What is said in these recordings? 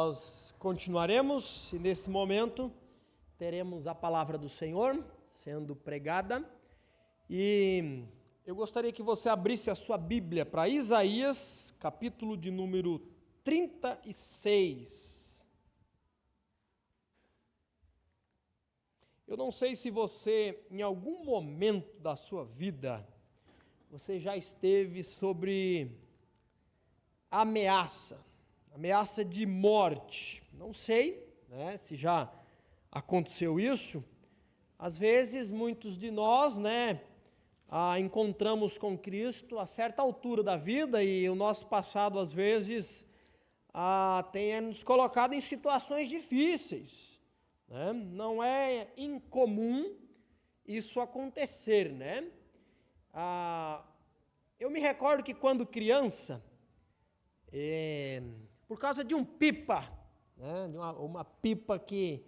Nós continuaremos e nesse momento teremos a palavra do Senhor sendo pregada e eu gostaria que você abrisse a sua Bíblia para Isaías, capítulo de número 36. Eu não sei se você, em algum momento da sua vida, você já esteve sobre ameaça de morte. Não sei, né, se já aconteceu isso. Às vezes, muitos de nós, encontramos com Cristo a certa altura da vida e o nosso passado, às vezes, tem nos colocado em situações difíceis. Né? Não é incomum isso acontecer, né? Eu me recordo que quando criança, por causa de um pipa, né, de uma pipa que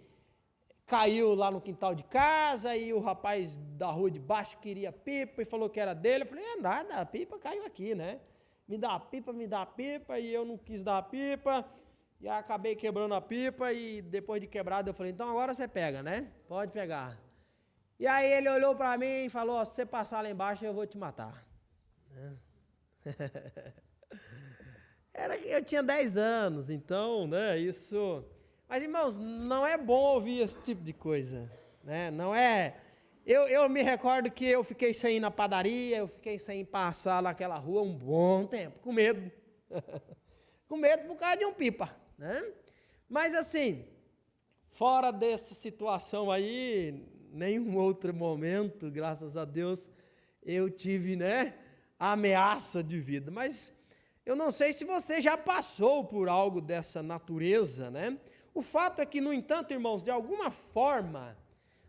caiu lá no quintal de casa e o rapaz da rua de baixo queria pipa e falou que era dele. Eu falei, nada, a pipa caiu aqui, né? Me dá a pipa, e eu não quis dar a pipa e acabei quebrando a pipa e depois de quebrado eu falei, então agora você pega, né? Pode pegar. E aí ele olhou para mim e falou, se você passar lá embaixo eu vou te matar. Eu tinha 10 anos, então, né, isso... Mas, irmãos, não é bom ouvir esse tipo de coisa, né? Não é... Eu me recordo que eu fiquei sem ir na padaria, eu fiquei sem passar naquela rua um bom tempo, com medo. Com medo por causa de um pipa, né? Mas, assim, fora dessa situação aí, nenhum outro momento, graças a Deus, eu tive, a ameaça de vida. Mas eu não sei se você já passou por algo dessa natureza, né? O fato é que, no entanto, irmãos, de alguma forma,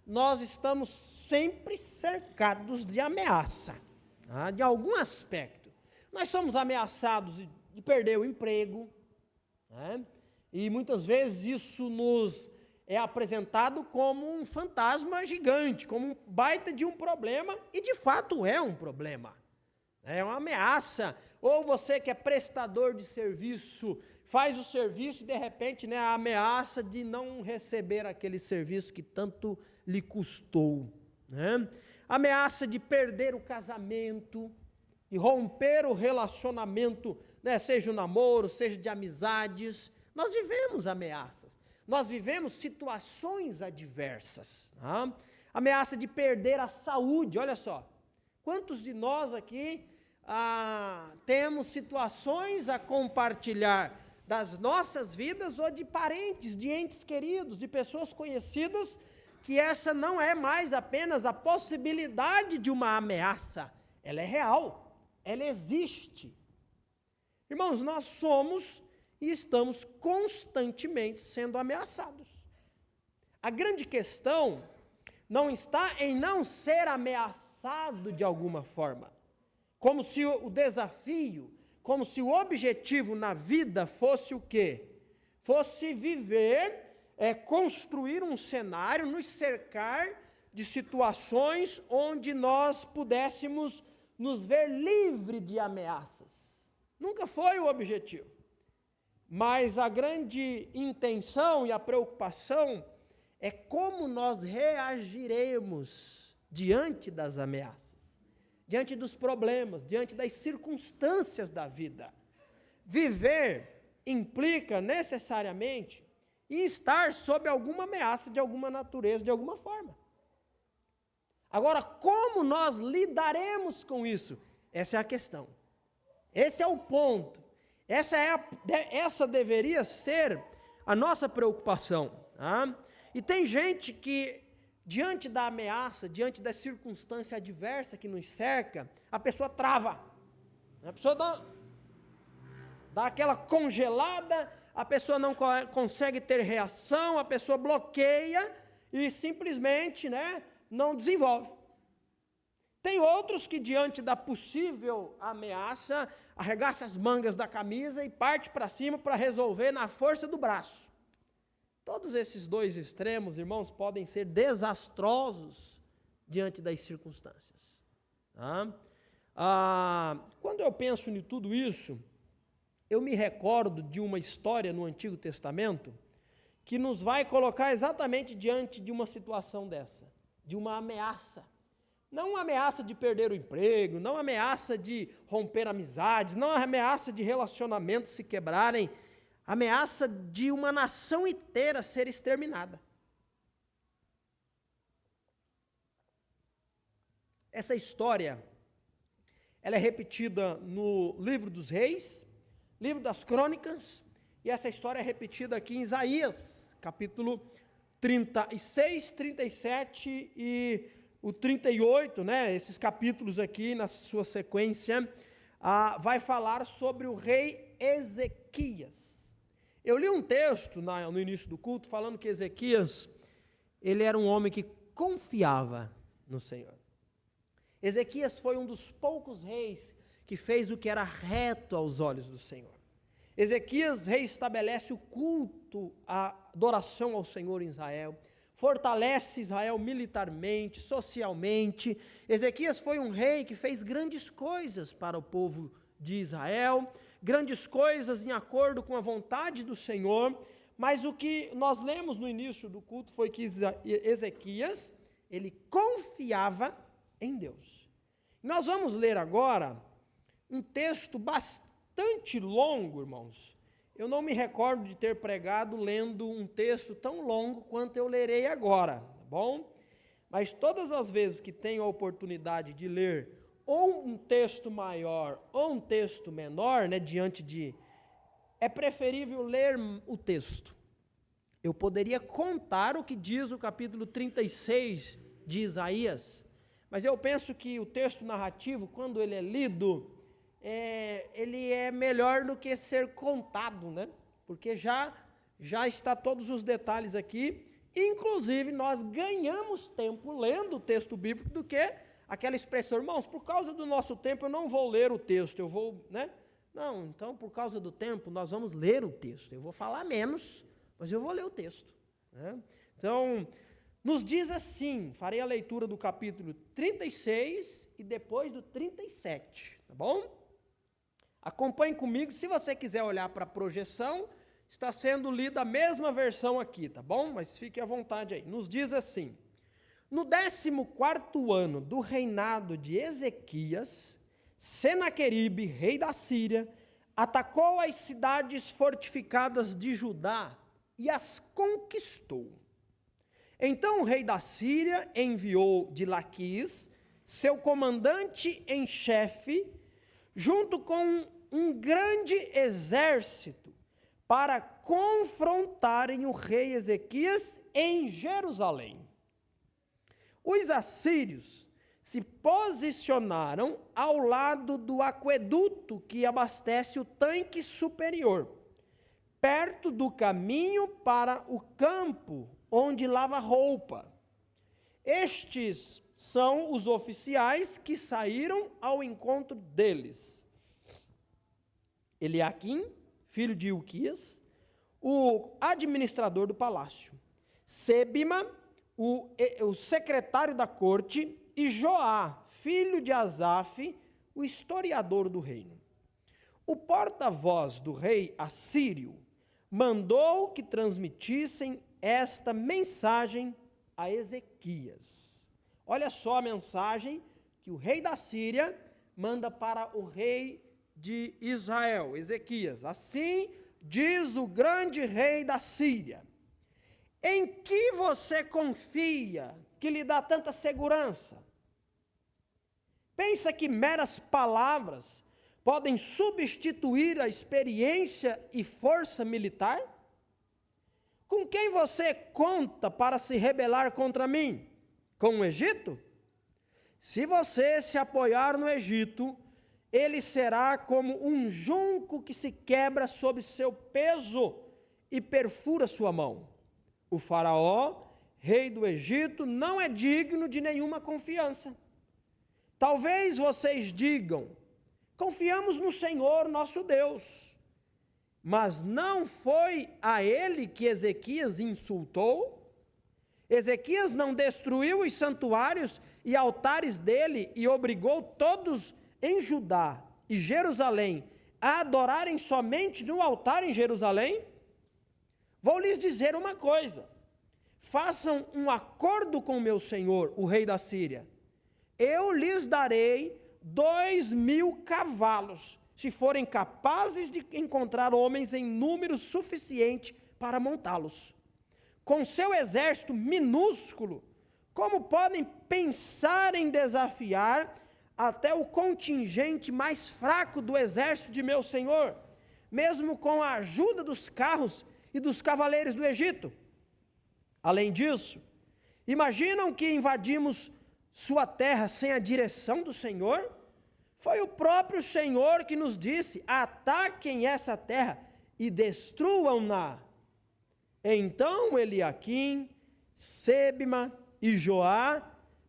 nós estamos sempre cercados de ameaça, tá? De algum aspecto. Nós somos ameaçados de perder o emprego, né? E muitas vezes isso nos é apresentado como um fantasma gigante, como um baita de um problema, e de fato é um problema. É uma ameaça. Ou você que é prestador de serviço, faz o serviço e de repente a ameaça de não receber aquele serviço que tanto lhe custou. Né? Ameaça de perder o casamento, de romper o relacionamento, seja o namoro, seja de amizades. Nós vivemos ameaças. Nós vivemos situações adversas. Tá? Ameaça de perder a saúde, olha só. Quantos de nós aqui temos situações a compartilhar das nossas vidas ou de parentes, de entes queridos, de pessoas conhecidas, que essa não é mais apenas a possibilidade de uma ameaça, ela é real, ela existe. Irmãos, nós somos e estamos constantemente sendo ameaçados. A grande questão não está em não ser ameaçado de alguma forma, como se o desafio, como se o objetivo na vida fosse o quê? Fosse viver, construir um cenário, nos cercar de situações onde nós pudéssemos nos ver livre de ameaças. Nunca foi o objetivo. Mas a grande intenção e a preocupação é como nós reagiremos diante das ameaças, diante dos problemas, diante das circunstâncias da vida. Viver implica necessariamente em estar sob alguma ameaça de alguma natureza, de alguma forma. Agora, como nós lidaremos com isso? Essa é a questão. Esse é o ponto. Essa deveria ser a nossa preocupação. Tá? E tem gente que, diante da ameaça, diante da circunstância adversa que nos cerca, a pessoa trava. A pessoa dá aquela congelada, a pessoa não consegue ter reação, a pessoa bloqueia e simplesmente não desenvolve. Tem outros que, diante da possível ameaça, arregaça as mangas da camisa e parte para cima para resolver na força do braço. Todos esses dois extremos, irmãos, podem ser desastrosos diante das circunstâncias. Tá? Quando eu penso em tudo isso, eu me recordo de uma história no Antigo Testamento que nos vai colocar exatamente diante de uma situação dessa, de uma ameaça. Não uma ameaça de perder o emprego, não uma ameaça de romper amizades, não uma ameaça de relacionamentos se quebrarem, ameaça de uma nação inteira ser exterminada. Essa história, ela é repetida no livro dos Reis, livro das Crônicas, e essa história é repetida aqui em Isaías, capítulo 36, 37 e o 38, né? Esses capítulos aqui, na sua sequência, vai falar sobre o rei Ezequias. Eu li um texto no início do culto falando que Ezequias, ele era um homem que confiava no Senhor. Ezequias foi um dos poucos reis que fez o que era reto aos olhos do Senhor. Ezequias reestabelece o culto, a adoração ao Senhor em Israel, fortalece Israel militarmente, socialmente. Ezequias foi um rei que fez grandes coisas para o povo de Israel, grandes coisas em acordo com a vontade do Senhor, mas o que nós lemos no início do culto foi que Ezequias, ele confiava em Deus. Nós vamos ler agora um texto bastante longo, irmãos. Eu não me recordo de ter pregado lendo um texto tão longo quanto eu lerei agora, tá bom? Mas todas as vezes que tenho a oportunidade de ler ou um texto maior ou um texto menor, né, é preferível ler o texto. Eu poderia contar o que diz o capítulo 36 de Isaías, mas eu penso que o texto narrativo, quando ele é lido, ele é melhor do que ser contado, né? Porque já está todos os detalhes aqui, inclusive nós ganhamos tempo lendo o texto bíblico do que aquela expressão, irmãos, por causa do nosso tempo eu não vou ler o texto, eu vou, né? Não, então por causa do tempo nós vamos ler o texto, eu vou falar menos, mas eu vou ler o texto, né? Então, nos diz assim, farei a leitura do capítulo 36 e depois do 37, tá bom? Acompanhe comigo, se você quiser olhar para a projeção, está sendo lida a mesma versão aqui, tá bom? Mas fique à vontade aí. Nos diz assim: no 14º ano do reinado de Ezequias, Senaqueribe, rei da Síria, atacou as cidades fortificadas de Judá e as conquistou. Então o rei da Síria enviou de Laquis, seu comandante em chefe, junto com um grande exército, para confrontarem o rei Ezequias em Jerusalém. Os assírios se posicionaram ao lado do aqueduto que abastece o tanque superior, perto do caminho para o campo onde lava roupa. Estes são os oficiais que saíram ao encontro deles: Eliaquim, filho de Ilquias, o administrador do palácio; Sebima, o secretário da corte; e Joá, filho de Asaf, o historiador do reino. O porta-voz do rei assírio mandou que transmitissem esta mensagem a Ezequias. Olha só a mensagem que o rei da Síria manda para o rei de Israel, Ezequias. Assim diz o grande rei da Síria: em que você confia que lhe dá tanta segurança? Pensa que meras palavras podem substituir a experiência e força militar? Com quem você conta para se rebelar contra mim? Com o Egito? Se você se apoiar no Egito, ele será como um junco que se quebra sob seu peso e perfura sua mão. O faraó, rei do Egito, não é digno de nenhuma confiança. Talvez vocês digam: confiamos no Senhor nosso Deus. Mas não foi a ele que Ezequias insultou? Ezequias não destruiu os santuários e altares dele e obrigou todos em Judá e Jerusalém a adorarem somente no altar em Jerusalém? Vou lhes dizer uma coisa: façam um acordo com meu senhor, o rei da Síria. Eu lhes darei 2.000 cavalos, se forem capazes de encontrar homens em número suficiente para montá-los. Com seu exército minúsculo, como podem pensar em desafiar até o contingente mais fraco do exército de meu senhor, mesmo com a ajuda dos carros e dos cavaleiros do Egito? Além disso, imaginam que invadimos sua terra sem a direção do Senhor? Foi o próprio Senhor que nos disse: ataquem essa terra e destruam-na. Então Eliaquim, Sebna e Joá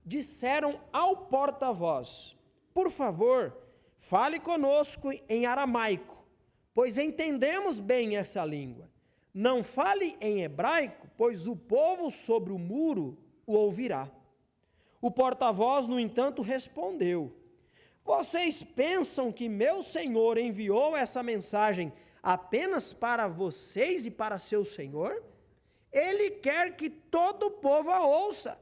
disseram ao porta-voz: por favor, fale conosco em aramaico, pois entendemos bem essa língua. Não fale em hebraico, pois o povo sobre o muro o ouvirá. O porta-voz, no entanto, respondeu: vocês pensam que meu senhor enviou essa mensagem apenas para vocês e para seu senhor? Ele quer que todo o povo a ouça,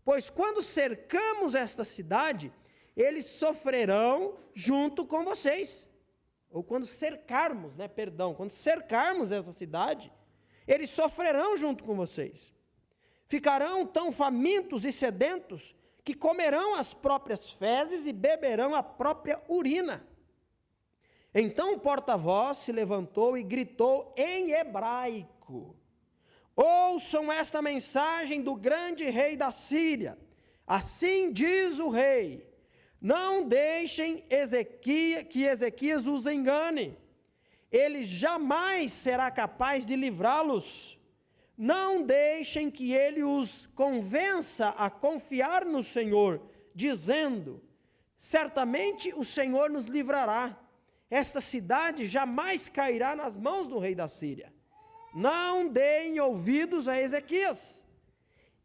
pois quando cercamos esta cidade, eles sofrerão junto com vocês. Ou quando cercarmos, quando cercarmos essa cidade, eles sofrerão junto com vocês. Ficarão tão famintos e sedentos que comerão as próprias fezes e beberão a própria urina. Então o porta-voz se levantou e gritou em hebraico: ouçam esta mensagem do grande rei da Síria. Assim diz o rei: não deixem que Ezequias os engane. Ele jamais será capaz de livrá-los. Não deixem que ele os convença a confiar no Senhor, dizendo: certamente o Senhor nos livrará. Esta cidade jamais cairá nas mãos do rei da Síria. Não deem ouvidos a Ezequias.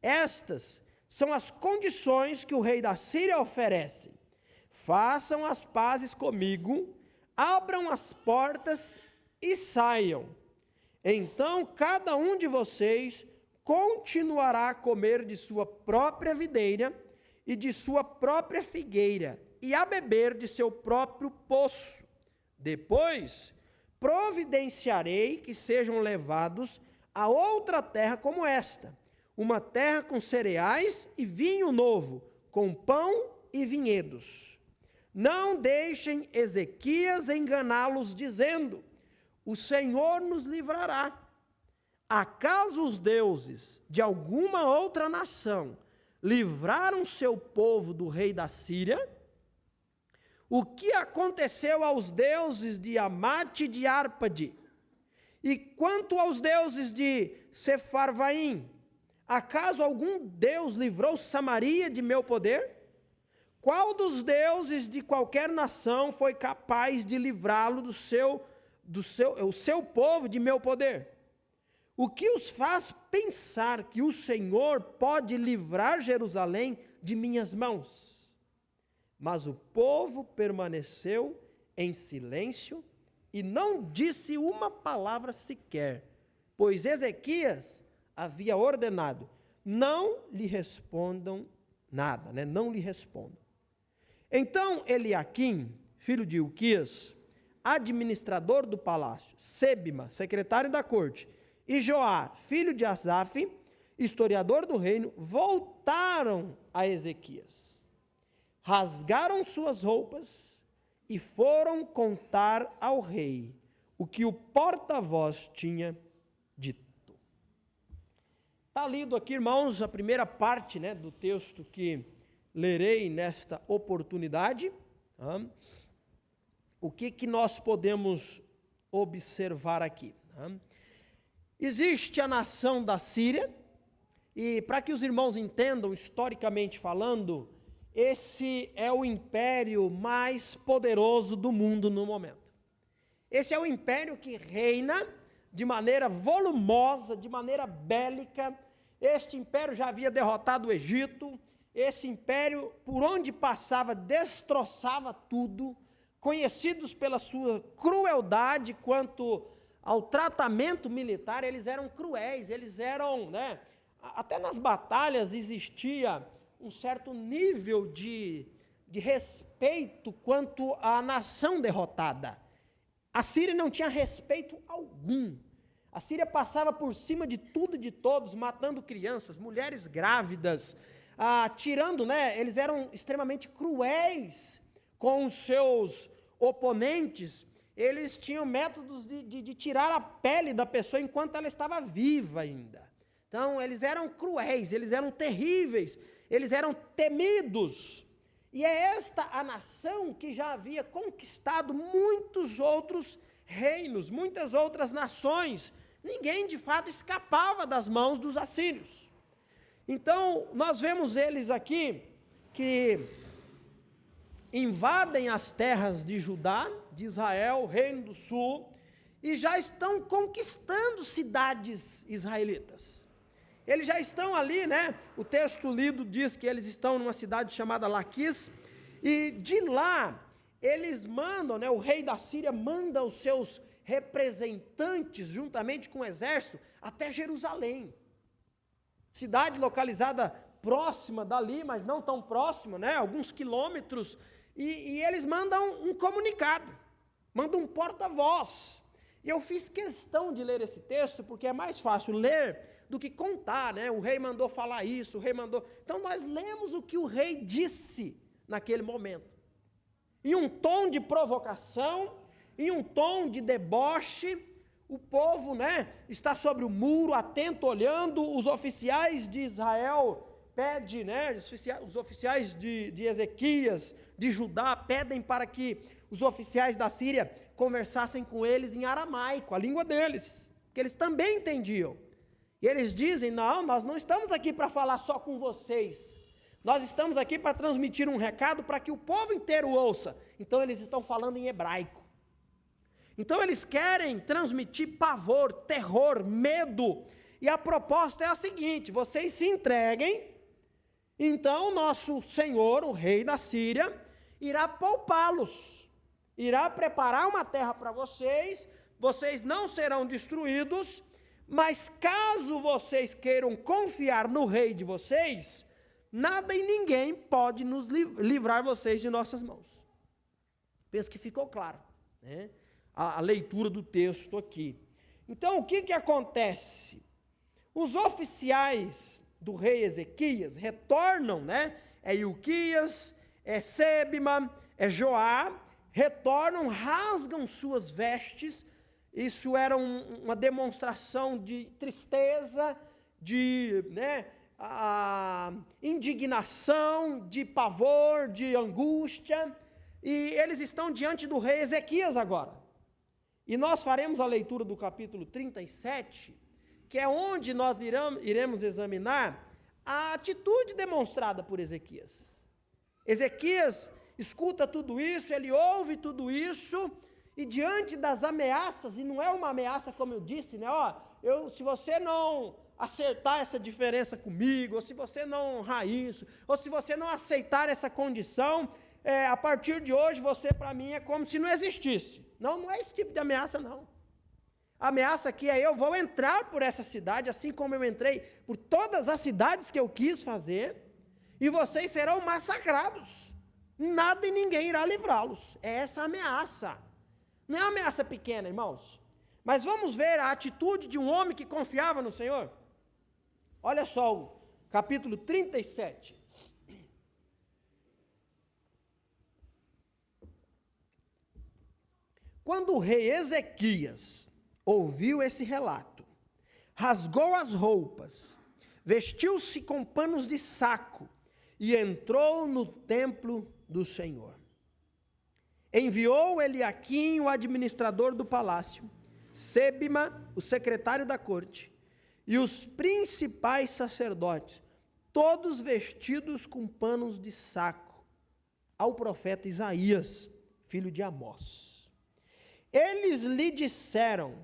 Estas são as condições que o rei da Síria oferece. Façam as pazes comigo, abram as portas e saiam. Então cada um de vocês continuará a comer de sua própria videira e de sua própria figueira, e a beber de seu próprio poço. Depois providenciarei que sejam levados a outra terra como esta, uma terra com cereais e vinho novo, com pão e vinhedos. Não deixem Ezequias enganá-los, dizendo: o Senhor nos livrará. Acaso os deuses de alguma outra nação livraram seu povo do rei da Síria? O que aconteceu aos deuses de Amate e de Árpade? E quanto aos deuses de Sefarvaim, acaso algum deus livrou Samaria de meu poder? Qual dos deuses de qualquer nação foi capaz de livrá-lo o seu povo de meu poder? O que os faz pensar que o Senhor pode livrar Jerusalém de minhas mãos? Mas o povo permaneceu em silêncio e não disse uma palavra sequer, pois Ezequias havia ordenado: não lhe respondam nada, não lhe respondam. Então Eliaquim, filho de Hilquias, administrador do palácio, Sebna, secretário da corte, e Joá, filho de Asaf, historiador do reino, voltaram a Ezequias. Rasgaram suas roupas e foram contar ao rei o que o porta-voz tinha dito. Está lido aqui, irmãos, a primeira parte do texto que lerei nesta oportunidade. O que nós podemos observar aqui? Existe a nação da Síria, e para que os irmãos entendam, historicamente falando, esse é o império mais poderoso do mundo no momento. Esse é o império que reina de maneira volumosa, de maneira bélica. Este império já havia derrotado o Egito. Esse império, por onde passava, destroçava tudo, conhecidos pela sua crueldade quanto ao tratamento militar. Eles eram cruéis, eles eram, né, até nas batalhas existia um certo nível de respeito quanto à nação derrotada. A Síria não tinha respeito algum. A Síria passava por cima de tudo e de todos, matando crianças, mulheres grávidas, tirando, né, eles eram extremamente cruéis com os seus oponentes. Eles tinham métodos de tirar a pele da pessoa enquanto ela estava viva ainda. Então, eles eram cruéis, eles eram terríveis, eles eram temidos. E é esta a nação que já havia conquistado muitos outros reinos, muitas outras nações. Ninguém, de fato, escapava das mãos dos assírios. Então, nós vemos eles aqui que invadem as terras de Judá, de Israel, reino do sul, e já estão conquistando cidades israelitas. Eles já estão ali, né? O texto lido diz que eles estão numa cidade chamada Laquis, e de lá eles mandam, né? O rei da Síria manda os seus representantes, juntamente com o exército, até Jerusalém. Cidade localizada próxima dali, mas não tão próxima, né? Alguns quilômetros, e eles mandam um comunicado, mandam um porta-voz. E eu fiz questão de ler esse texto, porque é mais fácil ler do que contar, né? O rei mandou falar isso, o rei mandou... Então, nós lemos o que o rei disse naquele momento. Em um tom de provocação, em um tom de deboche, o povo, né, está sobre o muro, atento, olhando, os oficiais de Israel pedem, né, os oficiais de Ezequias, de Judá, pedem para que os oficiais da Síria conversassem com eles em aramaico, a língua deles, que eles também entendiam. E eles dizem, não, nós não estamos aqui para falar só com vocês, nós estamos aqui para transmitir um recado para que o povo inteiro ouça. Então eles estão falando em hebraico. Então eles querem transmitir pavor, terror, medo, e a proposta é a seguinte: vocês se entreguem, então nosso Senhor, o rei da Síria, irá poupá-los, irá preparar uma terra para vocês, vocês não serão destruídos, mas caso vocês queiram confiar no rei de vocês, nada e ninguém pode nos livrar vocês de nossas mãos. Penso que ficou claro, né? A leitura do texto aqui. Então, o que acontece? Os oficiais do rei Ezequias retornam, né? É Ilquias, é Sebima, é Joá, retornam, rasgam suas vestes. Isso era uma demonstração de tristeza, de, né, indignação, de pavor, de angústia. E eles estão diante do rei Ezequias agora. E nós faremos a leitura do capítulo 37, que é onde nós iremos examinar a atitude demonstrada por Ezequias. Ezequias escuta tudo isso, ele ouve tudo isso, e diante das ameaças, e não é uma ameaça como eu disse, né? Se você não acertar essa diferença comigo, ou se você não honrar isso, ou se você não aceitar essa condição, a partir de hoje você para mim é como se não existisse. Não é esse tipo de ameaça, não. A ameaça aqui é: eu vou entrar por essa cidade, assim como eu entrei por todas as cidades que eu quis fazer, e vocês serão massacrados. Nada e ninguém irá livrá-los. É essa a ameaça. Não é uma ameaça pequena, irmãos. Mas vamos ver a atitude de um homem que confiava no Senhor. Olha só o capítulo 37. Quando o rei Ezequias ouviu esse relato, rasgou as roupas, vestiu-se com panos de saco e entrou no templo do Senhor. Enviou Eliaquim, o administrador do palácio, Sebima, o secretário da corte, e os principais sacerdotes, todos vestidos com panos de saco, ao profeta Isaías, filho de Amós. Eles lhe disseram: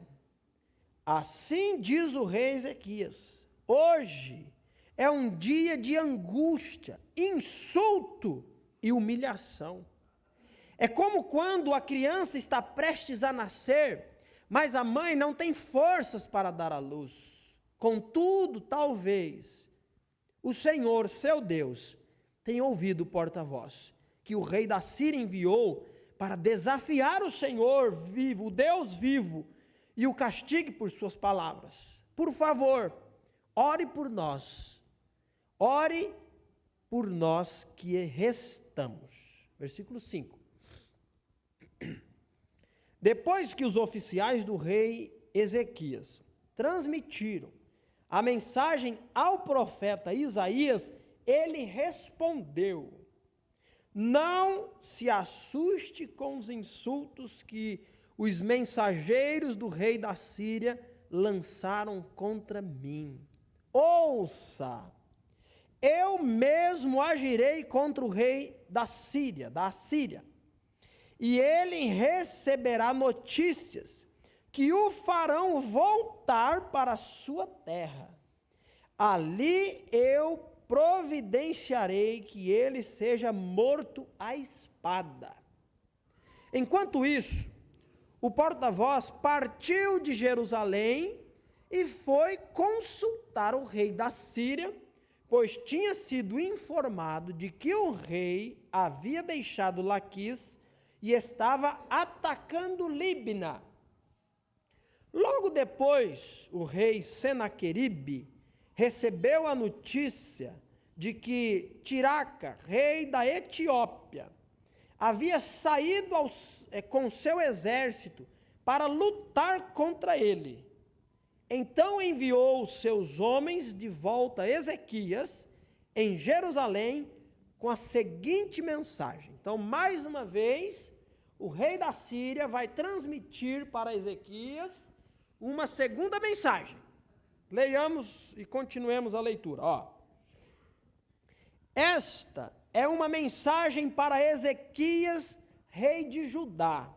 assim diz o rei Ezequias, hoje é um dia de angústia, insulto e humilhação. É como quando a criança está prestes a nascer, mas a mãe não tem forças para dar à luz. Contudo, talvez, o Senhor, seu Deus, tenha ouvido o porta-voz, que o rei da Síria enviou para desafiar o Senhor vivo, o Deus vivo, e o castigue por suas palavras. Por favor, ore por nós que restamos. Versículo 5. Depois que os oficiais do rei Ezequias transmitiram a mensagem ao profeta Isaías, ele respondeu: não se assuste com os insultos que os mensageiros do rei da Síria lançaram contra mim. Ouça, eu mesmo agirei contra o rei da Síria, e ele receberá notícias que o farão voltar para a sua terra. Ali eu providenciarei que ele seja morto à espada. Enquanto isso, o porta-voz partiu de Jerusalém e foi consultar o rei da Síria, pois tinha sido informado de que o rei havia deixado Laquis e estava atacando Líbina. Logo depois, o rei Senaqueribe recebeu a notícia de que Tiraca, rei da Etiópia, havia saído com seu exército para lutar contra ele. Então enviou seus homens de volta a Ezequias, em Jerusalém, com a seguinte mensagem. Então, mais uma vez, o rei da Síria vai transmitir para Ezequias uma segunda mensagem. Leiamos e continuemos a leitura. Esta é uma mensagem para Ezequias, rei de Judá.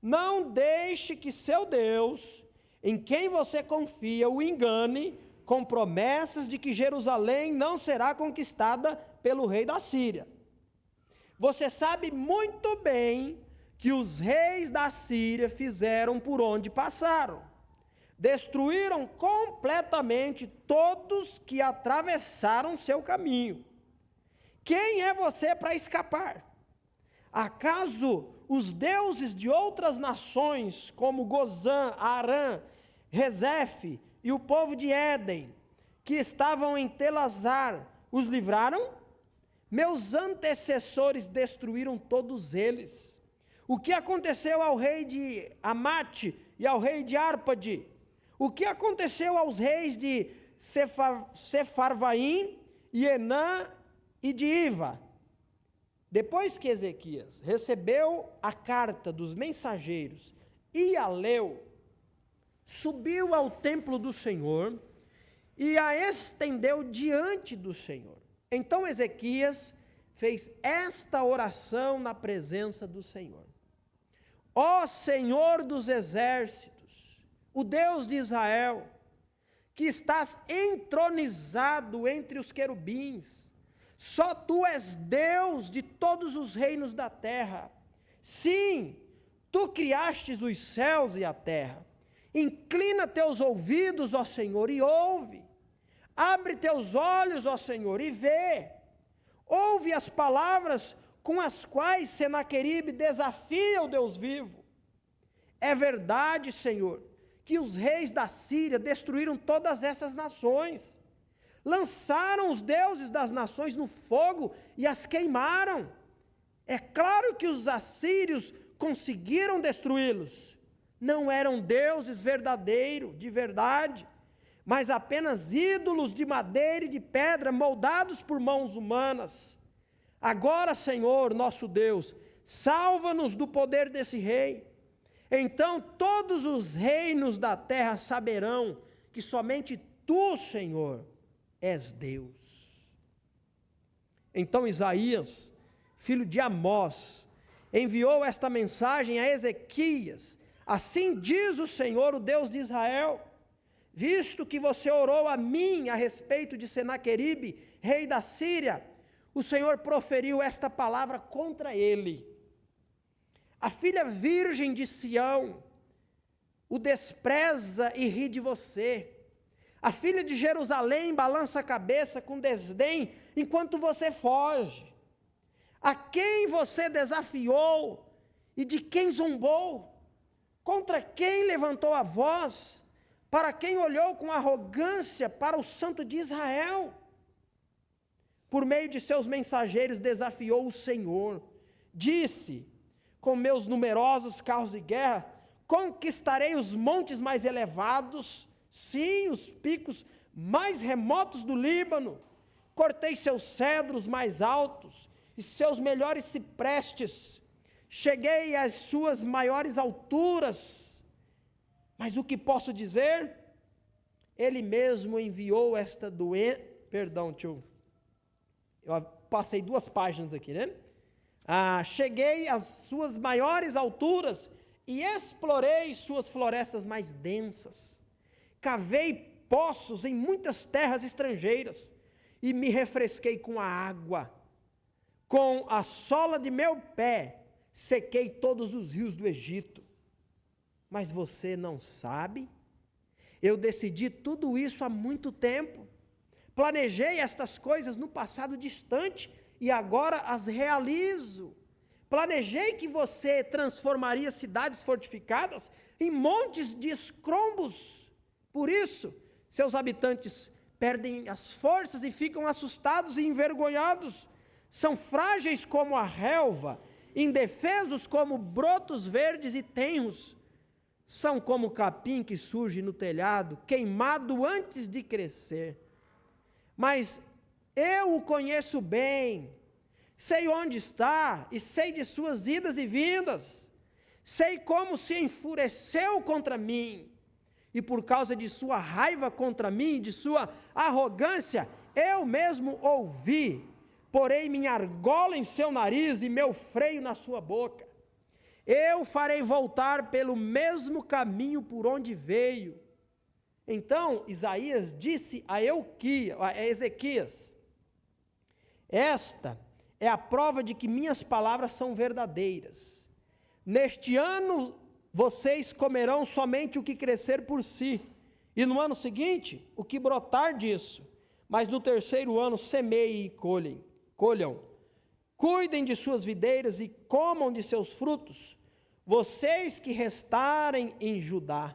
Não deixe que seu Deus, em quem você confia, o engane com promessas de que Jerusalém não será conquistada pelo rei da Síria. Você sabe muito bem que os reis da Síria fizeram por onde passaram. Destruíram completamente todos que atravessaram seu caminho. Quem é você para escapar? Acaso os deuses de outras nações, como Gozã, Arã, Rezefe e o povo de Éden, que estavam em Telazar, os livraram? Meus antecessores destruíram todos eles. O que aconteceu ao rei de Amate e ao rei de Árpade? O que aconteceu aos reis de Sefarvaim, e Enã e de Iva? Depois que Ezequias recebeu a carta dos mensageiros e a leu, subiu ao templo do Senhor e a estendeu diante do Senhor. Então Ezequias fez esta oração na presença do Senhor: ó Senhor dos exércitos, o Deus de Israel, que estás entronizado entre os querubins, só tu és Deus de todos os reinos da terra. Sim, tu criastes os céus e a terra. Inclina teus ouvidos, ó Senhor, e ouve. Abre teus olhos, ó Senhor, e vê. Ouve as palavras com as quais Senaqueribe desafia o Deus vivo. É verdade, Senhor, que os reis da Síria destruíram todas essas nações. Lançaram os deuses das nações no fogo e as queimaram. É claro que os assírios conseguiram destruí-los. Não eram deuses verdadeiros, de verdade, mas apenas ídolos de madeira e de pedra moldados por mãos humanas. Agora, Senhor, nosso Deus, salva-nos do poder desse rei. Então todos os reinos da terra saberão que somente tu, Senhor, és Deus. Então Isaías, filho de Amós, enviou esta mensagem a Ezequias: assim diz o Senhor, o Deus de Israel, visto que você orou a mim a respeito de Senaqueribe, rei da Síria, o Senhor proferiu esta palavra contra ele: A filha virgem de Sião o despreza e ri de você. A filha de Jerusalém balança a cabeça com desdém enquanto você foge. A quem você desafiou e de quem zombou? Contra quem levantou a voz? Para quem olhou com arrogância para o Santo de Israel? Por meio de seus mensageiros desafiou o Senhor. Disse: com meus numerosos carros de guerra, conquistarei os montes mais elevados, sim, os picos mais remotos do Líbano. Cortei seus cedros mais altos e seus melhores ciprestes. Cheguei às suas maiores alturas. Mas o que posso dizer? Ele mesmo enviou esta doença. Perdão, tio. Eu passei 2 páginas aqui, né? Cheguei às suas maiores alturas e explorei suas florestas mais densas. Cavei poços em muitas terras estrangeiras e me refresquei com a água. Com a sola de meu pé, sequei todos os rios do Egito. Mas você não sabe? Eu decidi tudo isso há muito tempo. Planejei estas coisas no passado distante e agora as realizo. Planejei que você transformaria cidades fortificadas em montes de escombros. Por isso, seus habitantes perdem as forças e ficam assustados e envergonhados. São frágeis como a relva, indefesos como brotos verdes e tenros. São como o capim que surge no telhado, queimado antes de crescer. Mas eu o conheço bem, sei onde está e sei de suas idas e vindas. Sei como se enfureceu contra mim. E por causa de sua raiva contra mim, de sua arrogância, eu mesmo ouvi. Porei minha argola em seu nariz e meu freio na sua boca. Eu farei voltar pelo mesmo caminho por onde veio. Então Isaías disse a Ezequias: esta é a prova de que minhas palavras são verdadeiras. Neste ano vocês comerão somente o que crescer por si, e no ano seguinte o que brotar disso. Mas no 3º ano semeiem e colham. Cuidem de suas videiras e comam de seus frutos. Vocês que restarem em Judá,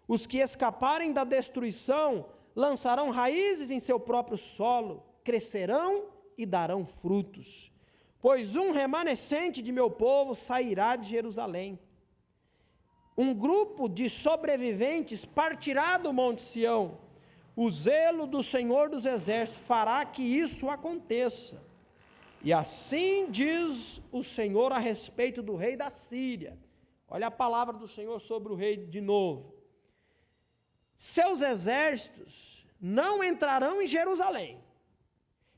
os que escaparem da destruição, lançarão raízes em seu próprio solo, crescerão e darão frutos. Pois um remanescente de meu povo sairá de Jerusalém. Um grupo de sobreviventes partirá do Monte Sião. O zelo do Senhor dos Exércitos fará que isso aconteça. E assim diz o Senhor a respeito do rei da Síria. Olha a palavra do Senhor sobre o rei de novo. Seus exércitos não entrarão em Jerusalém,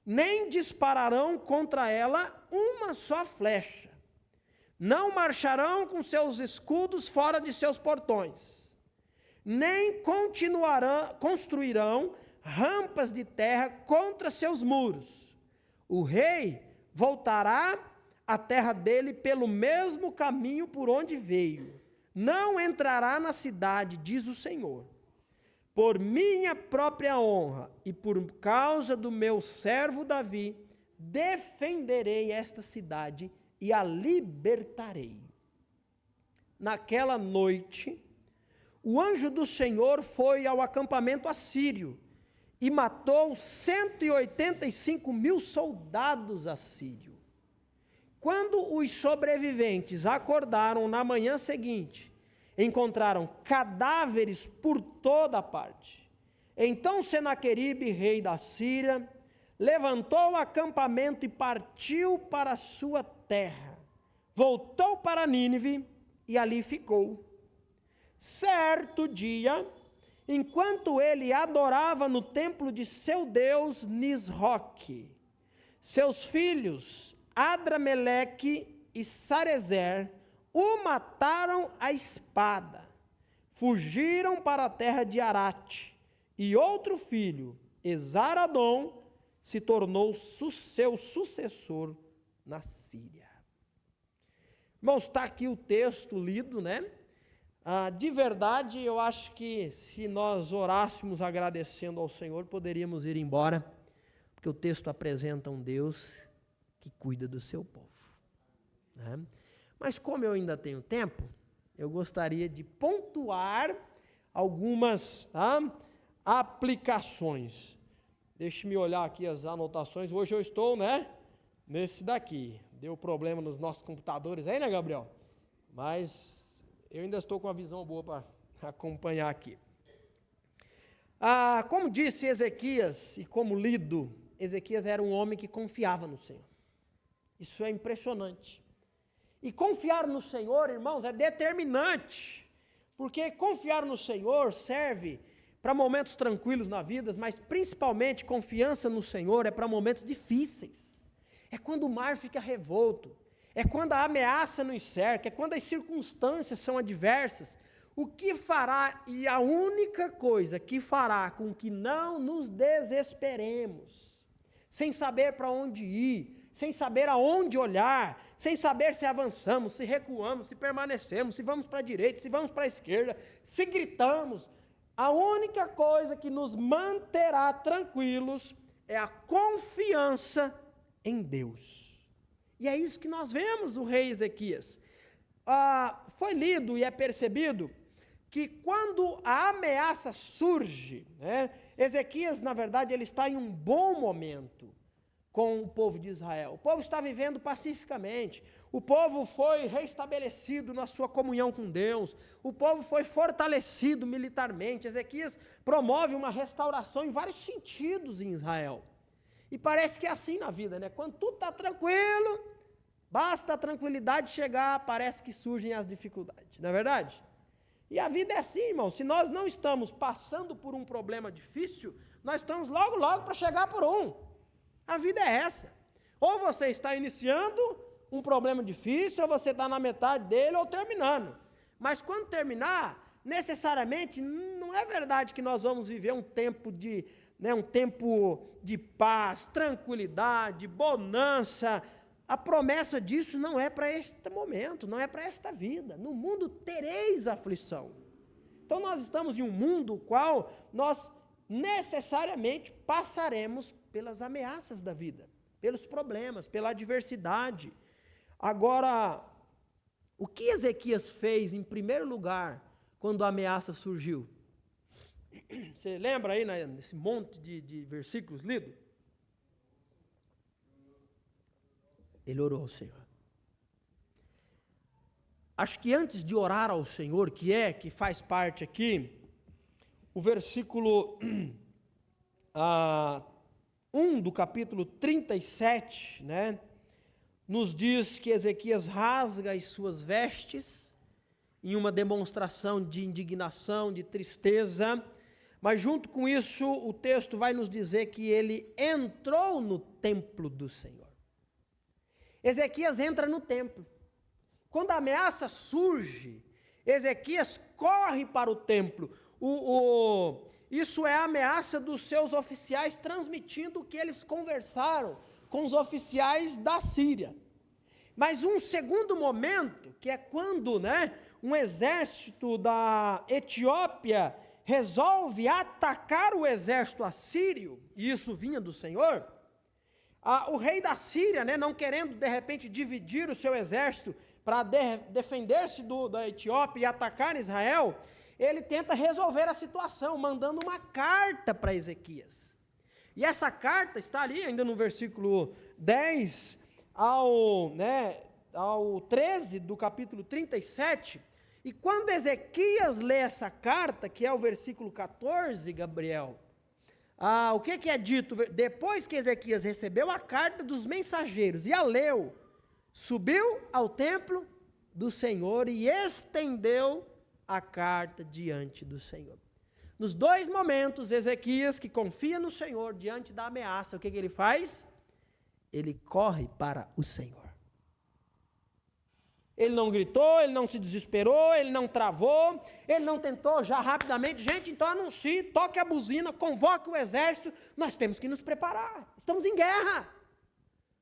nem dispararão contra ela uma só flecha. Não marcharão com seus escudos fora de seus portões, nem construirão rampas de terra contra seus muros. O rei voltará à terra dele pelo mesmo caminho por onde veio. Não entrará na cidade, diz o Senhor. Por minha própria honra e por causa do meu servo Davi, defenderei esta cidade e a libertarei. Naquela noite, o anjo do Senhor foi ao acampamento assírio e matou 185.000 soldados assírios. Quando os sobreviventes acordaram na manhã seguinte, encontraram cadáveres por toda parte. Então Senaqueribe, rei da Síria, levantou o acampamento e partiu para a sua terra. Voltou para Nínive e ali ficou. Certo dia, enquanto ele adorava no templo de seu deus Nisroque, seus filhos Adrameleque e Sarezer o mataram à espada. Fugiram para a terra de Arate, e outro filho, Esaradom, se tornou seu sucessor na Síria. Irmãos, está aqui o texto lido, né? De verdade, eu acho que se nós orássemos agradecendo ao Senhor, poderíamos ir embora, porque o texto apresenta um Deus que cuida do seu povo, né? Mas como eu ainda tenho tempo, eu gostaria de pontuar algumas aplicações. Deixe-me olhar aqui as anotações. Hoje eu estou, né, nesse daqui. Deu problema nos nossos computadores aí, né, Gabriel? Mas eu ainda estou com uma visão boa para acompanhar aqui. Como disse Ezequias, e como lido, Ezequias era um homem que confiava no Senhor. Isso é impressionante. E confiar no Senhor, irmãos, é determinante, porque confiar no Senhor serve para momentos tranquilos na vida, mas principalmente confiança no Senhor é para momentos difíceis. É quando o mar fica revolto, é quando a ameaça nos cerca, é quando as circunstâncias são adversas. O que fará, e a única coisa que fará com que não nos desesperemos, sem saber para onde ir, sem saber aonde olhar, sem saber se avançamos, se recuamos, se permanecemos, se vamos para a direita, se vamos para a esquerda, se gritamos, a única coisa que nos manterá tranquilos é a confiança em Deus. E é isso que nós vemos o rei Ezequias. Foi lido e é percebido que quando a ameaça surge, né, Ezequias, na verdade, ele está em um bom momento com o povo de Israel. O povo está vivendo pacificamente, o povo foi restabelecido na sua comunhão com Deus, o povo foi fortalecido militarmente. Ezequias promove uma restauração em vários sentidos em Israel. E parece que é assim na vida, né? Quando tudo está tranquilo, basta a tranquilidade chegar, parece que surgem as dificuldades, não é verdade? E a vida é assim, irmão, se nós não estamos passando por um problema difícil, nós estamos logo para chegar por um. A vida é essa. Ou você está iniciando um problema difícil, ou você está na metade dele, ou terminando. Mas quando terminar, necessariamente, não é verdade que nós vamos viver um tempo de paz, tranquilidade, bonança. A promessa disso não é para este momento, não é para esta vida. No mundo tereis aflição. Então nós estamos em um mundo qual nós necessariamente passaremos pelas ameaças da vida, pelos problemas, pela adversidade. Agora, o que Ezequias fez em primeiro lugar quando a ameaça surgiu? Você lembra aí nesse monte de versículos lidos? Ele orou ao Senhor. Acho que antes de orar ao Senhor, que faz parte aqui, o versículo 1 do capítulo 37, né, nos diz que Ezequias rasga as suas vestes, em uma demonstração de indignação, de tristeza, mas junto com isso, o texto vai nos dizer que ele entrou no templo do Senhor. Ezequias entra no templo. Quando a ameaça surge, Ezequias corre para o templo. Isso é a ameaça dos seus oficiais, transmitindo o que eles conversaram com os oficiais da Síria. Mas um segundo momento, que é quando, um exército da Etiópia resolve atacar o exército assírio, e isso vinha do Senhor. O rei da Síria, não querendo de repente dividir o seu exército para defender-se da Etiópia e atacar Israel, ele tenta resolver a situação, mandando uma carta para Ezequias. E essa carta está ali ainda no versículo 10 ao 13 do capítulo 37, e quando Ezequias lê essa carta, que é o versículo 14, Gabriel, o que é dito? Depois que Ezequias recebeu a carta dos mensageiros e a leu, subiu ao templo do Senhor e estendeu a carta diante do Senhor. Nos dois momentos, Ezequias, que confia no Senhor diante da ameaça, o que ele faz? Ele corre para o Senhor. Ele não gritou, ele não se desesperou, ele não travou, ele não tentou já rapidamente, gente, então anuncie, toque a buzina, convoque o exército, nós temos que nos preparar, estamos em guerra.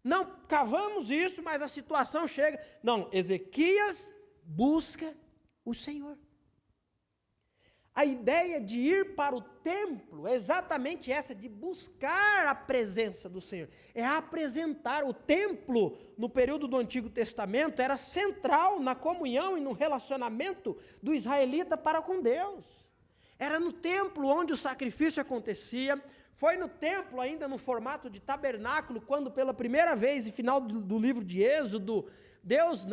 Não cavamos isso, mas a situação chega. Não, Ezequias busca o Senhor. A ideia de ir para o templo é exatamente essa, de buscar a presença do Senhor. É apresentar. O templo, no período do Antigo Testamento, era central na comunhão e no relacionamento do israelita para com Deus. Era no templo onde o sacrifício acontecia. Foi no templo, ainda no formato de tabernáculo, quando pela primeira vez, no final do livro de Êxodo, Deus,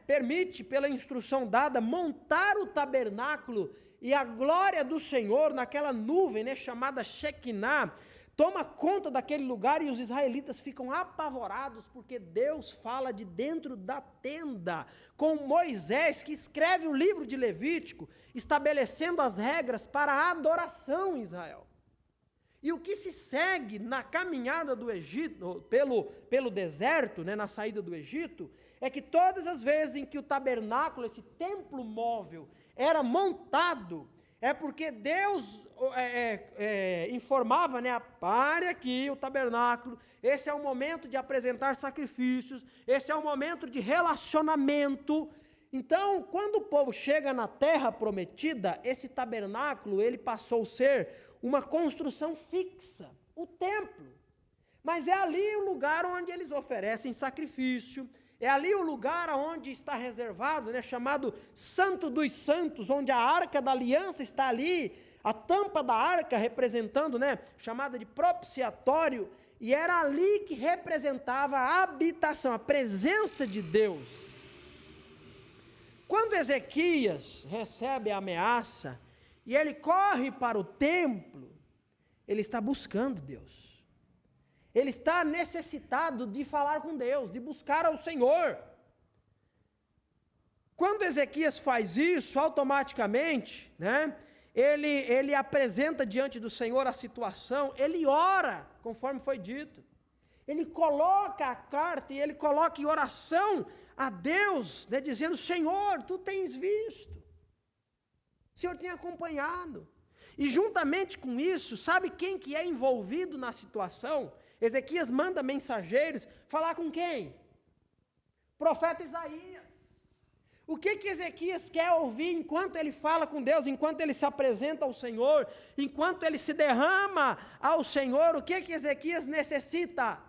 permite, pela instrução dada, montar o tabernáculo, e a glória do Senhor, naquela nuvem, chamada Shekinah, toma conta daquele lugar, e os israelitas ficam apavorados, porque Deus fala de dentro da tenda, com Moisés, que escreve o livro de Levítico, estabelecendo as regras para a adoração em Israel. E o que se segue na caminhada do Egito, pelo deserto, na saída do Egito, é que todas as vezes em que o tabernáculo, esse templo móvel, era montado, é porque Deus informava, pare aqui o tabernáculo, esse é o momento de apresentar sacrifícios, esse é o momento de relacionamento. Então, quando o povo chega na terra prometida, esse tabernáculo, ele passou a ser uma construção fixa, o templo. Mas é ali o lugar onde eles oferecem sacrifício, é ali o lugar onde está reservado, chamado Santo dos Santos, onde a Arca da Aliança está ali, a tampa da arca representando, chamada de propiciatório, e era ali que representava a habitação, a presença de Deus. Quando Ezequias recebe a ameaça, e ele corre para o templo, ele está buscando Deus. Ele está necessitado de falar com Deus, de buscar ao Senhor. Quando Ezequias faz isso, automaticamente, ele apresenta diante do Senhor a situação, ele ora, conforme foi dito. Ele coloca a carta e ele coloca em oração a Deus, dizendo: Senhor, tu tens visto. O Senhor tem acompanhado. E juntamente com isso, sabe quem que é envolvido na situação? Ezequias manda mensageiros falar com quem? Profeta Isaías. O que Ezequias quer ouvir enquanto ele fala com Deus, enquanto ele se apresenta ao Senhor, enquanto ele se derrama ao Senhor? O que Ezequias necessita?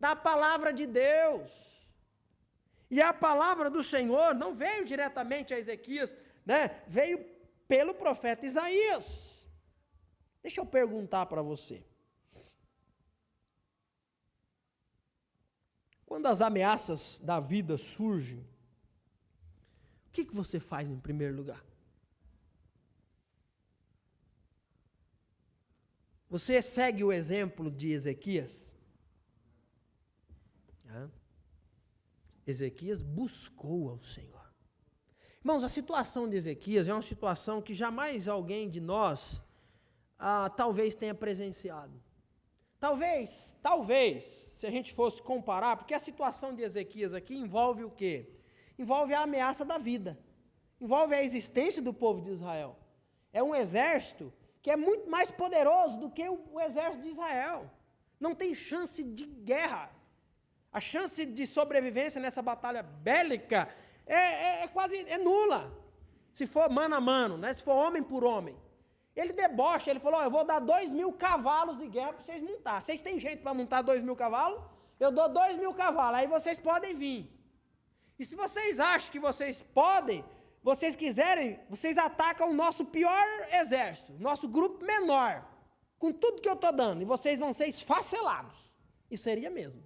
Da palavra de Deus. E a palavra do Senhor não veio diretamente a Ezequias, veio pelo profeta Isaías. Deixa eu perguntar para você. Quando as ameaças da vida surgem, o que você faz em primeiro lugar? Você segue o exemplo de Ezequias? Ezequias buscou ao Senhor. Irmãos, a situação de Ezequias é uma situação que jamais alguém de nós talvez tenha presenciado. Talvez, se a gente fosse comparar, porque a situação de Ezequias aqui envolve o quê? Envolve a ameaça da vida, envolve a existência do povo de Israel. É um exército que é muito mais poderoso do que o exército de Israel. Não tem chance de guerra. A chance de sobrevivência nessa batalha bélica é quase nula. Se for mano a mano, se for homem por homem. Ele debocha, ele falou: eu vou dar 2.000 cavalos de guerra para vocês montar. Vocês têm gente para montar 2.000 cavalos? Eu dou 2.000 cavalos, aí vocês podem vir. E se vocês acham que vocês podem, vocês quiserem, vocês atacam o nosso pior exército, nosso grupo menor, com tudo que eu estou dando, e vocês vão ser esfacelados. E seria mesmo.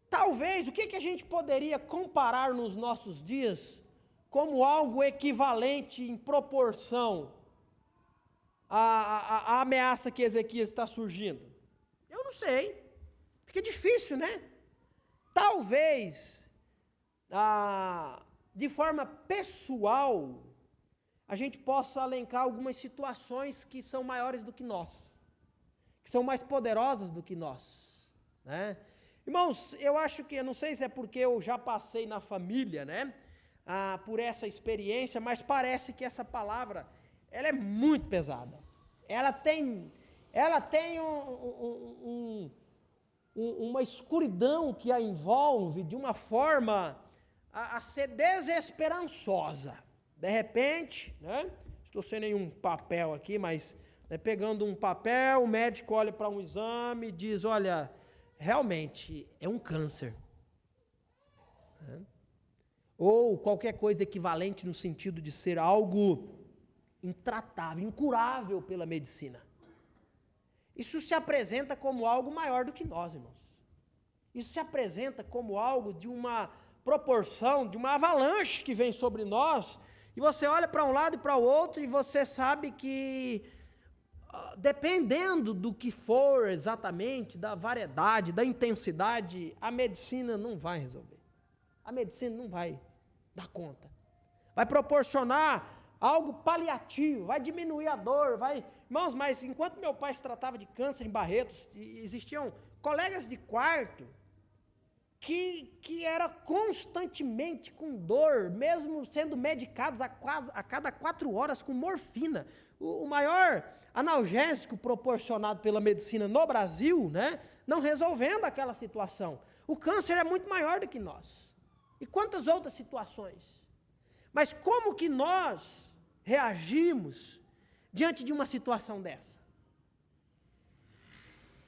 Talvez, o que a gente poderia comparar nos nossos dias como algo equivalente em proporção à ameaça que Ezequias está surgindo? Eu não sei. Fica difícil, Talvez, de forma pessoal, a gente possa elencar algumas situações que são maiores do que nós, que são mais poderosas do que nós, Irmãos, eu acho que, eu não sei se é porque eu já passei na família, por essa experiência, mas parece que essa palavra, ela é muito pesada. Ela tem uma escuridão que a envolve de uma forma a ser desesperançosa. De repente, né, estou sem nenhum papel aqui, mas pegando um papel, o médico olha para um exame e diz, olha, realmente é um câncer. Ou qualquer coisa equivalente no sentido de ser algo intratável, incurável pela medicina. Isso se apresenta como algo maior do que nós, irmãos. Isso se apresenta como algo de uma proporção, de uma avalanche que vem sobre nós, e você olha para um lado e para o outro e você sabe que, dependendo do que for exatamente, da variedade, da intensidade, a medicina não vai resolver. A medicina não vai dar conta. Vai proporcionar algo paliativo, vai diminuir a dor, vai... Irmãos, mas enquanto meu pai se tratava de câncer em Barretos, existiam colegas de quarto que era constantemente com dor, mesmo sendo medicados a cada 4 horas com morfina. O maior analgésico proporcionado pela medicina no Brasil, né, não resolvendo aquela situação. O câncer é muito maior do que nós. E quantas outras situações? Mas como que nós reagimos diante de uma situação dessa?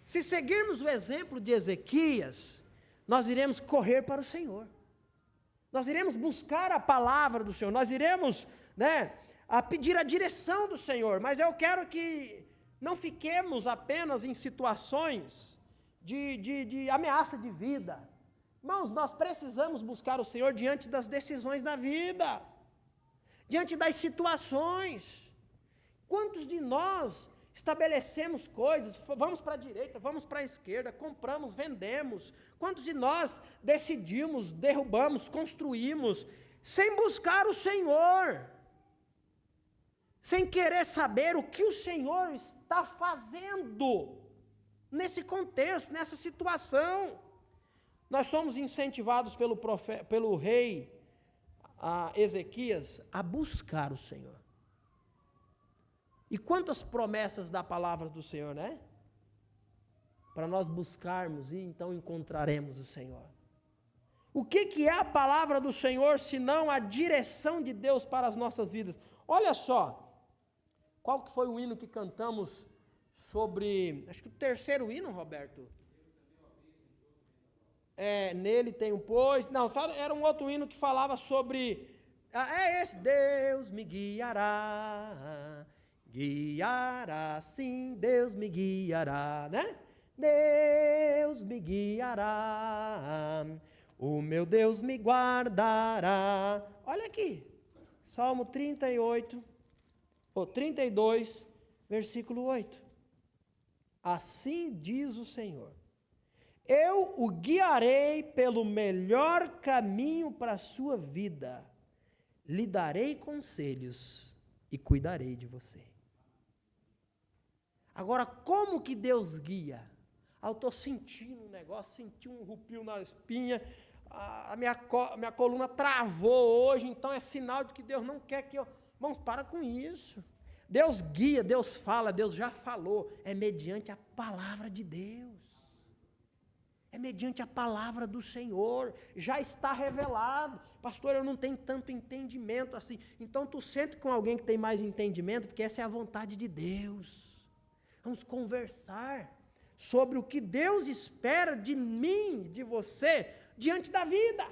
Se seguirmos o exemplo de Ezequias, nós iremos correr para o Senhor. Nós iremos buscar a palavra do Senhor, nós iremos, a pedir a direção do Senhor, mas eu quero que não fiquemos apenas em situações de ameaça de vida. Irmãos, nós precisamos buscar o Senhor diante das decisões da vida, diante das situações. Quantos de nós estabelecemos coisas, vamos para a direita, vamos para a esquerda, compramos, vendemos? Quantos de nós decidimos, derrubamos, construímos, sem buscar o Senhor? Sem querer saber o que o Senhor está fazendo nesse contexto, nessa situação. Nós somos incentivados pelo rei Ezequias a buscar o Senhor. E quantas promessas da palavra do Senhor, né? Para nós buscarmos e então encontraremos o Senhor. O que é a palavra do Senhor, senão a direção de Deus para as nossas vidas? Olha só, qual que foi o hino que cantamos sobre, acho que o terceiro hino, Roberto? Nele tem um pois, não, era um outro hino que falava sobre, esse, Deus me guiará, guiará, sim, Deus me guiará, né? Deus me guiará, o meu Deus me guardará. Olha aqui, Salmo 32, versículo 8. Assim diz o Senhor: eu o guiarei pelo melhor caminho para a sua vida, lhe darei conselhos e cuidarei de você. Agora, como que Deus guia? Eu estou sentindo um negócio, senti um rupio na espinha, a minha coluna travou hoje, então é sinal de que Deus não quer que eu... Irmãos, para com isso. Deus guia, Deus fala, Deus já falou, é mediante a palavra de Deus. É mediante a palavra do Senhor, já está revelado. Pastor, eu não tenho tanto entendimento assim. Então tu sente com alguém que tem mais entendimento, porque essa é a vontade de Deus. Vamos conversar sobre o que Deus espera de mim, de você, diante da vida.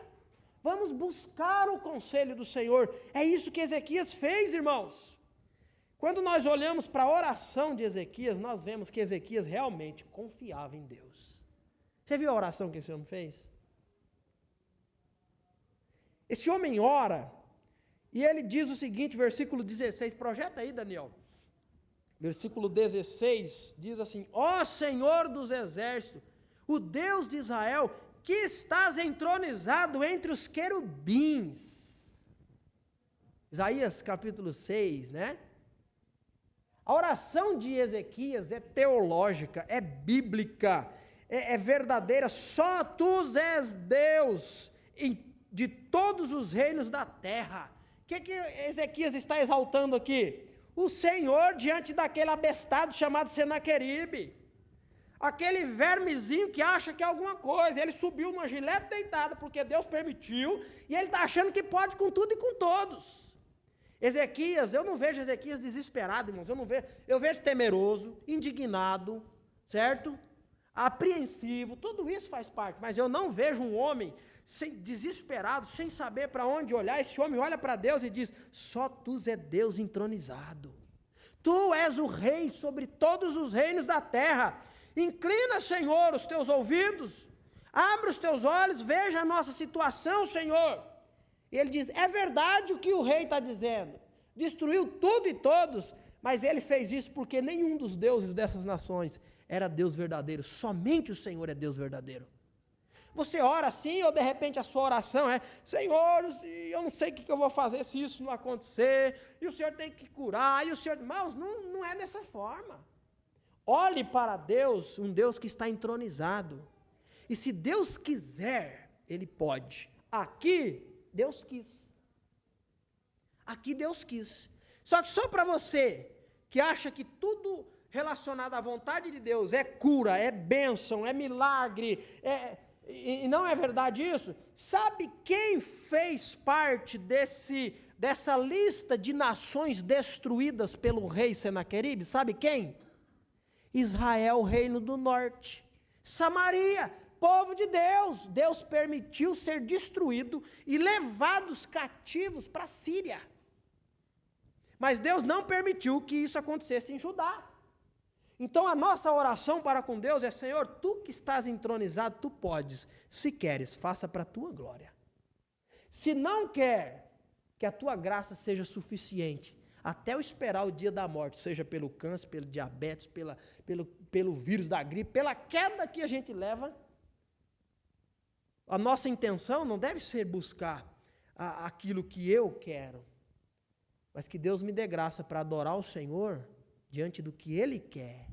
Vamos buscar o conselho do Senhor. É isso que Ezequias fez, irmãos. Quando nós olhamos para a oração de Ezequias, nós vemos que Ezequias realmente confiava em Deus. Você viu a oração que esse homem fez? Esse homem ora, e ele diz o seguinte, versículo 16, projeta aí, Daniel. Versículo 16, diz assim: ó Senhor dos exércitos, o Deus de Israel, que estás entronizado entre os querubins. Isaías capítulo 6, né? A oração de Ezequias é teológica, é bíblica, é verdadeira. Só tu és Deus de todos os reinos da terra. O que Ezequias está exaltando aqui? O Senhor diante daquele abestado chamado Senaqueribe. aquele vermezinho que acha que é alguma coisa. Ele subiu numa gilete deitada porque Deus permitiu, e ele está achando que pode com tudo e com todos. Ezequias, eu não vejo Ezequias desesperado, irmãos, eu vejo temeroso, indignado, certo? Apreensivo, tudo isso faz parte, mas eu não vejo um homem desesperado, sem saber para onde olhar. Esse homem olha para Deus e diz: só tu é Deus entronizado, tu és o rei sobre todos os reinos da terra. Inclina, Senhor, os teus ouvidos, abre os teus olhos, veja a nossa situação, Senhor. E ele diz: é verdade o que o rei está dizendo, destruiu tudo e todos, mas ele fez isso porque nenhum dos deuses dessas nações era Deus verdadeiro, somente o Senhor é Deus verdadeiro. Você ora assim, ou de repente a sua oração é: Senhor, eu não sei o que eu vou fazer se isso não acontecer, e o Senhor tem que curar, e o Senhor... Irmãos, não é dessa forma. Olhe para Deus, um Deus que está entronizado, e se Deus quiser, Ele pode. Aqui Deus quis. Aqui Deus quis. Só que só para você que acha que tudo relacionado à vontade de Deus é cura, é bênção, é milagre, e não é verdade isso? Sabe quem fez parte dessa lista de nações destruídas pelo rei Senaqueribe? Sabe quem? Israel, reino do norte. Samaria, povo de Deus. Deus permitiu ser destruído e levados cativos para a Síria. Mas Deus não permitiu que isso acontecesse em Judá. Então a nossa oração para com Deus é: Senhor, tu que estás entronizado, tu podes, se queres, faça para a tua glória. Se não quer que a tua graça seja suficiente, até eu esperar o dia da morte, seja pelo câncer, pelo diabetes, pelo vírus da gripe, pela queda que a gente leva, a nossa intenção não deve ser buscar aquilo que eu quero, mas que Deus me dê graça para adorar o Senhor diante do que Ele quer,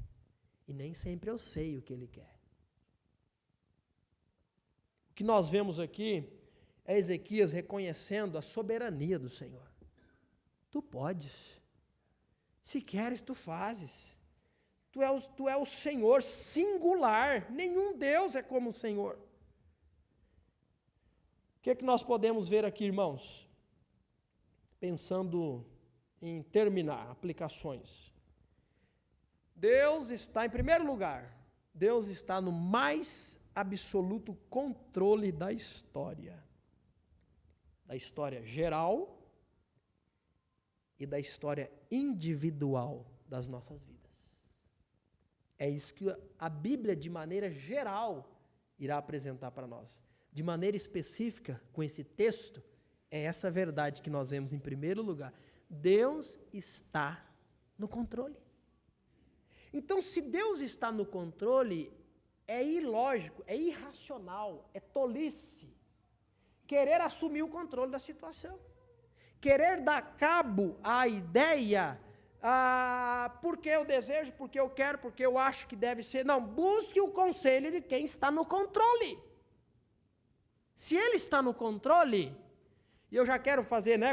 e nem sempre eu sei o que Ele quer. O que nós vemos aqui é Ezequias reconhecendo a soberania do Senhor. Tu podes, se queres tu fazes, tu é o Senhor singular, nenhum Deus é como o Senhor. O que nós podemos ver aqui, irmãos? Pensando em terminar, aplicações. Deus está, em primeiro lugar, Deus está no mais absoluto controle da história geral e da história individual das nossas vidas. É isso que a Bíblia, de maneira geral, irá apresentar para nós. De maneira específica, com esse texto, é essa verdade que nós vemos em primeiro lugar. Deus está no controle. Então, se Deus está no controle, é ilógico, é irracional, é tolice querer assumir o controle da situação. Querer dar cabo à ideia, porque eu desejo, porque eu quero, porque eu acho que deve ser. Não, busque o conselho de quem está no controle. Se Ele está no controle, e eu já quero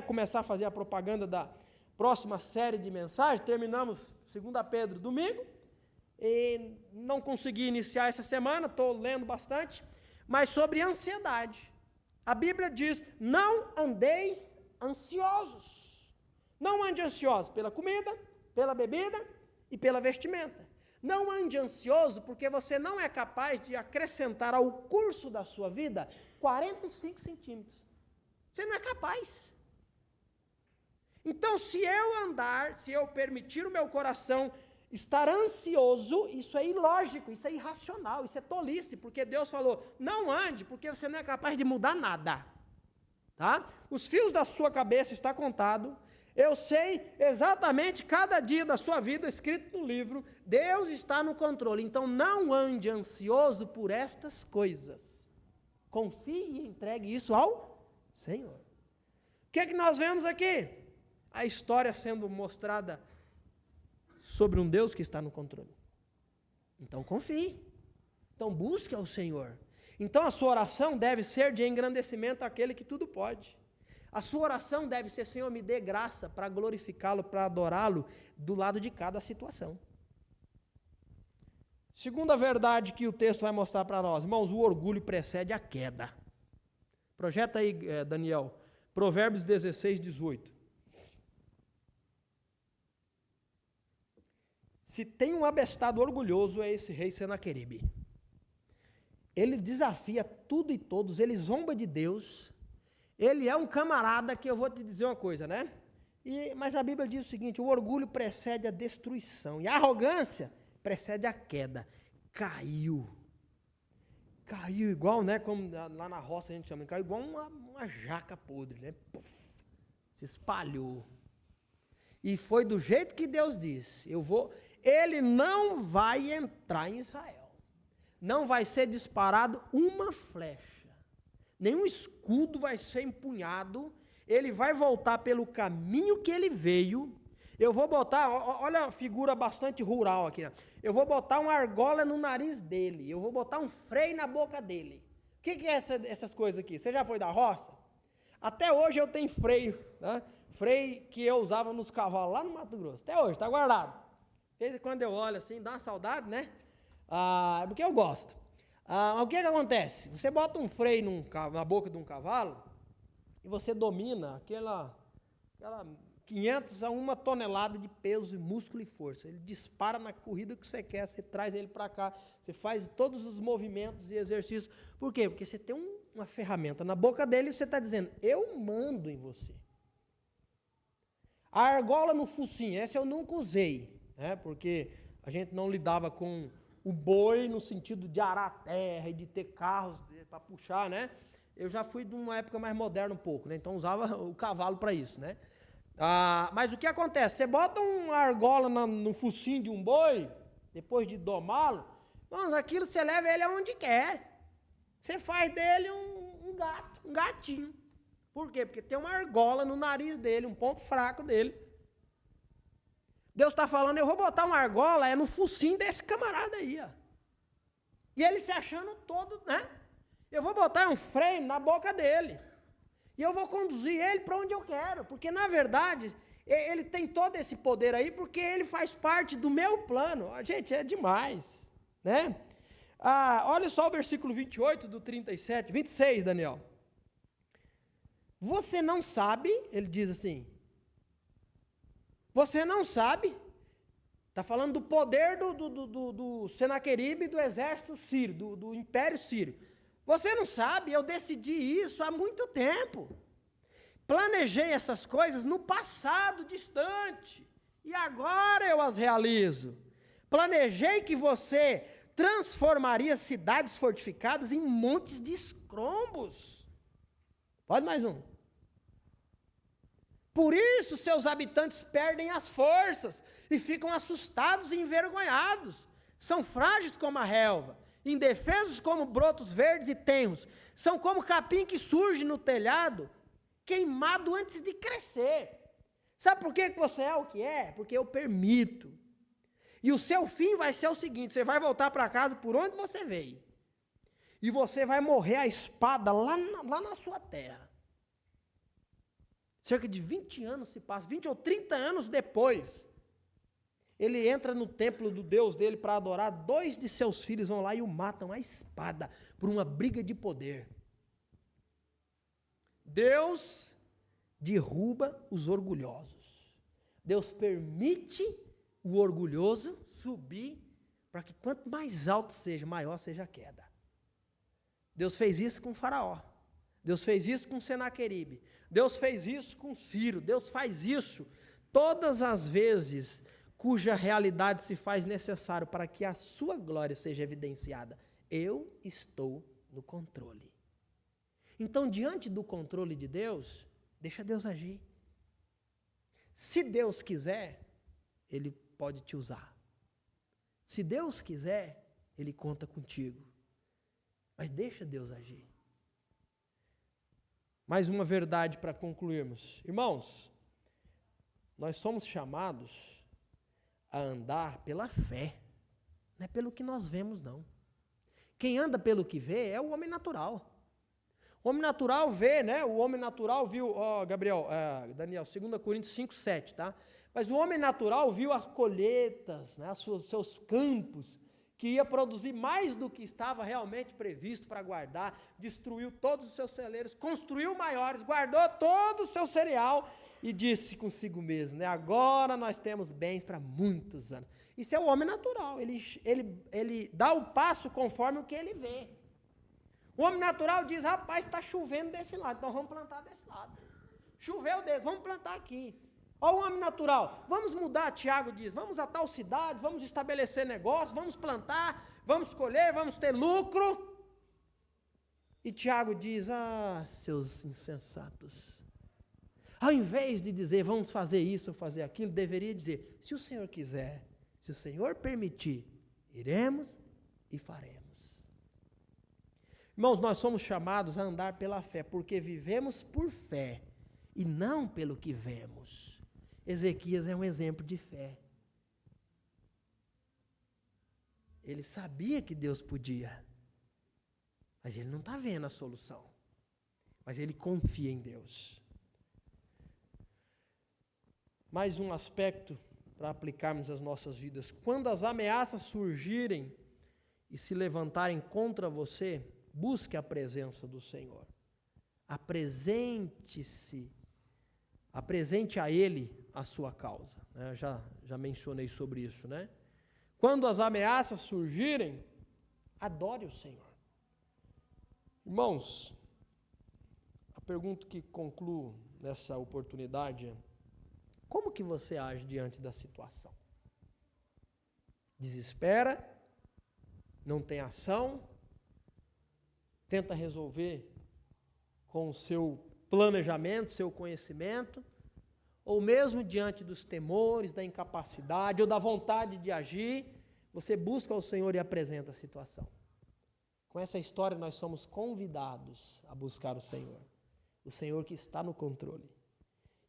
começar a fazer a propaganda da próxima série de mensagens. Terminamos 2 Pedro domingo, e não consegui iniciar essa semana, estou lendo bastante, mas sobre ansiedade. A Bíblia diz: não andeis ansiosos. Não ande ansioso pela comida, pela bebida e pela vestimenta. Não ande ansioso porque você não é capaz de acrescentar ao curso da sua vida 45 centímetros. Você não é capaz. Então, se eu permitir o meu coração estar ansioso, isso é ilógico, isso é irracional, isso é tolice, porque Deus falou: não ande, porque você não é capaz de mudar nada. Tá? Os fios da sua cabeça estão contados. Eu sei exatamente cada dia da sua vida escrito no livro. Deus está no controle. Então, não ande ansioso por estas coisas. Confie e entregue isso ao Senhor. O que é que nós vemos aqui? A história sendo mostrada sobre um Deus que está no controle. Então confie. Então busque ao Senhor. Então a sua oração deve ser de engrandecimento àquele que tudo pode. A sua oração deve ser: Senhor, me dê graça para glorificá-lo, para adorá-lo do lado de cada situação. Segunda verdade que o texto vai mostrar para nós, irmãos, o orgulho precede a queda. Projeta aí, Daniel, Provérbios 16, 18. Se tem um abestado orgulhoso, é esse rei Senaqueribe. Ele desafia tudo e todos, ele zomba de Deus, ele é um camarada que eu vou te dizer uma coisa, né? Mas a Bíblia diz o seguinte, o orgulho precede a destruição, e a arrogância precede a queda. Caiu igual, né, como lá na roça a gente chama, caiu igual uma jaca podre, né? Puf, se espalhou. E foi do jeito que Deus disse, ele não vai entrar em Israel. Não vai ser disparado uma flecha. Nenhum escudo vai ser empunhado. Ele vai voltar pelo caminho que ele veio. Eu vou botar, olha a figura bastante rural aqui, né? Eu vou botar uma argola no nariz dele. Eu vou botar um freio na boca dele. O que é essas coisas aqui? Você já foi da roça? Até hoje eu tenho freio, né? Freio que eu usava nos cavalos lá no Mato Grosso. Até hoje, está guardado. De vez em quando eu olho assim, dá uma saudade, né? Porque eu gosto. O que acontece? Você bota um freio na boca de um cavalo e você domina aquela 500 a 1 tonelada de peso, e músculo e força. Ele dispara na corrida que você quer, você traz ele para cá, você faz todos os movimentos e exercícios. Por quê? Porque você tem uma ferramenta na boca dele e você está dizendo, eu mando em você. A argola no focinho, essa eu nunca usei, né? Porque a gente não lidava com o boi no sentido de arar a terra e de ter carros para puxar, né? Eu já fui de uma época mais moderna um pouco, né? Então usava o cavalo para isso, né? Mas o que acontece? Você bota uma argola no focinho de um boi, depois de domá-lo, aquilo você leva ele aonde quer. Você faz dele um gatinho. Por quê? Porque tem uma argola no nariz dele, um ponto fraco dele. Deus está falando, eu vou botar uma argola no focinho desse camarada aí, ó. E ele se achando todo, né? Eu vou botar um freio na boca dele. E eu vou conduzir ele para onde eu quero. Porque, na verdade, ele tem todo esse poder aí, porque ele faz parte do meu plano. Gente, é demais, né? Olha só o versículo 28 do 37, 26, Daniel. Você não sabe, ele diz assim, você não sabe, está falando do poder do Senaqueribe, do exército sírio, do império sírio. Você não sabe, eu decidi isso há muito tempo. Planejei essas coisas no passado distante, e agora eu as realizo. Planejei que você transformaria cidades fortificadas em montes de escombros. Pode mais um. Por isso seus habitantes perdem as forças e ficam assustados e envergonhados. São frágeis como a relva, indefesos como brotos verdes e tenros. São como capim que surge no telhado, queimado antes de crescer. Sabe por que você é o que é? Porque eu permito. E o seu fim vai ser o seguinte, você vai voltar para casa por onde você veio. E você vai morrer à espada lá na sua terra. Cerca de 20 anos se passa, 20 ou 30 anos depois, ele entra no templo do Deus dele para adorar, 2 de seus filhos vão lá e o matam à espada, por uma briga de poder. Deus derruba os orgulhosos. Deus permite o orgulhoso subir, para que quanto mais alto seja, maior seja a queda. Deus fez isso com Faraó. Deus fez isso com Senaqueribe. Deus fez isso com Ciro. Deus faz isso todas as vezes cuja realidade se faz necessário para que a sua glória seja evidenciada. Eu estou no controle. Então, diante do controle de Deus, deixa Deus agir. Se Deus quiser, Ele pode te usar. Se Deus quiser, Ele conta contigo. Mas deixa Deus agir. Mais uma verdade para concluirmos. Irmãos, nós somos chamados a andar pela fé. Não é pelo que nós vemos, não. Quem anda pelo que vê é o homem natural. O homem natural vê, né? O homem natural viu, Daniel, 2 Coríntios 5, 7, tá? Mas o homem natural viu as colheitas, né? Seus campos, que ia produzir mais do que estava realmente previsto para guardar, destruiu todos os seus celeiros, construiu maiores, guardou todo o seu cereal e disse consigo mesmo, né, agora nós temos bens para muitos anos. Isso é o homem natural, ele dá o passo conforme o que ele vê. O homem natural diz, rapaz, está chovendo desse lado, então vamos plantar desse lado. Choveu desse, vamos plantar aqui. Olha o homem natural, vamos mudar, Tiago diz, vamos a tal cidade, vamos estabelecer negócio, vamos plantar, vamos colher, vamos ter lucro. E Tiago diz, seus insensatos, ao invés de dizer, vamos fazer isso ou fazer aquilo, deveria dizer, se o Senhor quiser, se o Senhor permitir, iremos e faremos. Irmãos, nós somos chamados a andar pela fé, porque vivemos por fé e não pelo que vemos. Ezequias é um exemplo de fé. Ele sabia que Deus podia, mas ele não está vendo a solução. Mas ele confia em Deus. Mais um aspecto para aplicarmos às nossas vidas. Quando as ameaças surgirem e se levantarem contra você, busque a presença do Senhor. Apresente a Ele a sua causa. Já mencionei sobre isso, né? Quando as ameaças surgirem, adore o Senhor. Irmãos, a pergunta que concluo nessa oportunidade é, como que você age diante da situação? Desespera? Não tem ação? Tenta resolver com o seu planejamento, seu conhecimento? Ou mesmo diante dos temores, da incapacidade ou da vontade de agir, você busca o Senhor e apresenta a situação. Com essa história nós somos convidados a buscar o Senhor que está no controle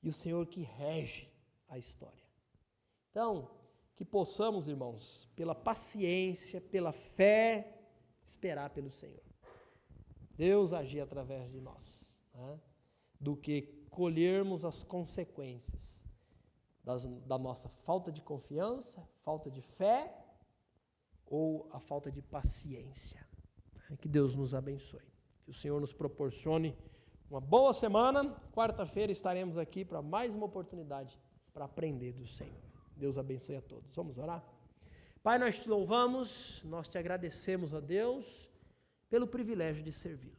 e o Senhor que rege a história. Então, que possamos, irmãos, pela paciência, pela fé, esperar pelo Senhor. Deus agir através de nós, né? Do que colhermos as consequências da nossa falta de confiança, falta de fé ou a falta de paciência. Que Deus nos abençoe. Que o Senhor nos proporcione uma boa semana. Quarta-feira estaremos aqui para mais uma oportunidade para aprender do Senhor. Deus abençoe a todos. Vamos orar? Pai, nós te louvamos, nós te agradecemos, ó Deus, pelo privilégio de servi-lo.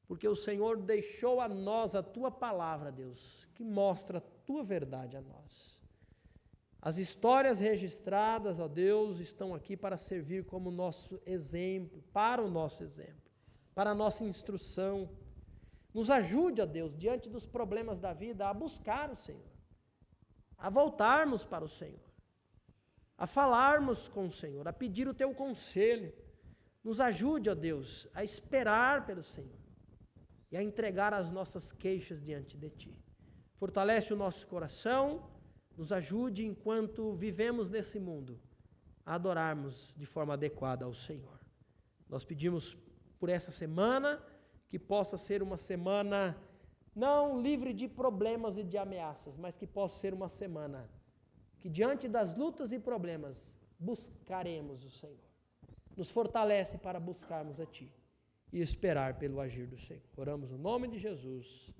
Porque o Senhor deixou a nós a tua palavra, Deus, que mostra a tua verdade a nós. As histórias registradas, ó Deus, estão aqui para servir como nosso exemplo, para o nosso exemplo, para a nossa instrução. Nos ajude, ó Deus, diante dos problemas da vida, a buscar o Senhor, a voltarmos para o Senhor, a falarmos com o Senhor, a pedir o teu conselho. Nos ajude, ó Deus, a esperar pelo Senhor e a entregar as nossas queixas diante de Ti. Fortalece o nosso coração, nos ajude enquanto vivemos nesse mundo a adorarmos de forma adequada ao Senhor. Nós pedimos por essa semana que possa ser uma semana não livre de problemas e de ameaças, mas que possa ser uma semana que diante das lutas e problemas buscaremos o Senhor. Nos fortalece para buscarmos a Ti e esperar pelo agir do Senhor. Oramos no nome de Jesus.